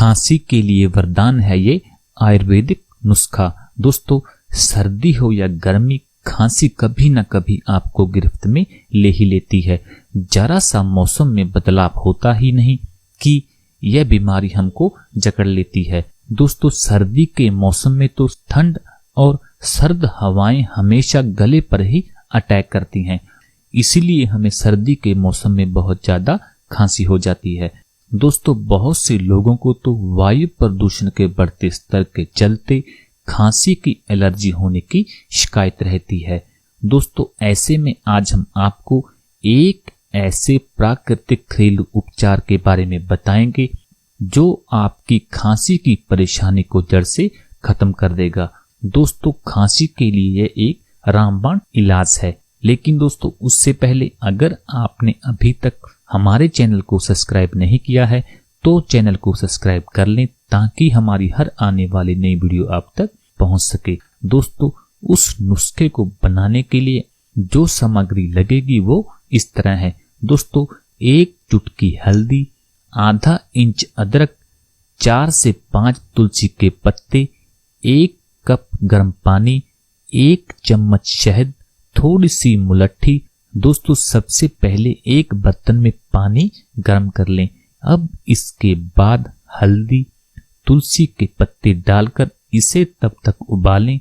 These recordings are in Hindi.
खांसी के लिए वरदान है ये आयुर्वेदिक नुस्खा। दोस्तों, सर्दी हो या गर्मी, खांसी कभी न कभी आपको गिरफ्त में ले ही लेती है। जरा सा मौसम में बदलाव होता ही नहीं कि यह बीमारी हमको जकड़ लेती है। दोस्तों, सर्दी के मौसम में तो ठंड और सर्द हवाएं हमेशा गले पर ही अटैक करती हैं, इसीलिए हमें सर्दी के मौसम में बहुत ज्यादा खांसी हो जाती है। दोस्तों, बहुत से लोगों को तो वायु प्रदूषण के बढ़ते स्तर के चलते खांसी की एलर्जी होने की शिकायत रहती है। दोस्तों, ऐसे में आज हम आपको एक ऐसे प्राकृतिक घरेलू उपचार के बारे में बताएंगे जो आपकी खांसी की परेशानी को जड़ से खत्म कर देगा। दोस्तों, खांसी के लिए यह एक रामबाण इलाज है, लेकिन दोस्तों उससे पहले अगर आपने अभी तक हमारे चैनल को सब्सक्राइब नहीं किया है तो चैनल को सब्सक्राइब कर लें ताकि हमारी हर आने वाली नई वीडियो आप तक पहुंच सके। दोस्तों, उस नुस्खे को बनाने के लिए जो सामग्री लगेगी वो इस तरह है। दोस्तों, 1 चुटकी हल्दी, आधा इंच अदरक, 4 से 5 तुलसी के पत्ते, 1 कप गर्म पानी, 1 चम्मच शहद, थोड़ी सी मुलट्ठी। दोस्तों, सबसे पहले एक बर्तन में पानी गर्म कर लें। अब इसके बाद हल्दी, तुलसी के पत्ते डालकर इसे तब तक उबालें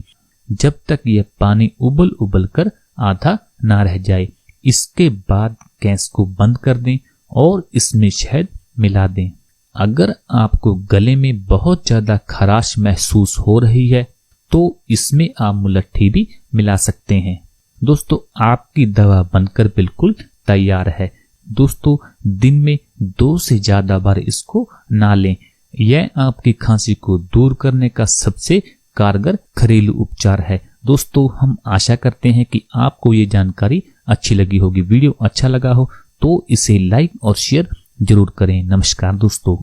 जब तक यह पानी उबल उबल कर आधा ना रह जाए। इसके बाद गैस को बंद कर दें और इसमें शहद मिला दें। अगर आपको गले में बहुत ज्यादा खराश महसूस हो रही है तो इसमें आप मुलट्ठी भी मिला सकते हैं। दोस्तों, आपकी दवा बनकर बिल्कुल तैयार है। दोस्तों, दिन में 2 से ज्यादा बार इसको ना लें। यह आपकी खांसी को दूर करने का सबसे कारगर घरेलू उपचार है। दोस्तों, हम आशा करते हैं कि आपको ये जानकारी अच्छी लगी होगी। वीडियो अच्छा लगा हो तो इसे लाइक और शेयर जरूर करें। नमस्कार दोस्तों।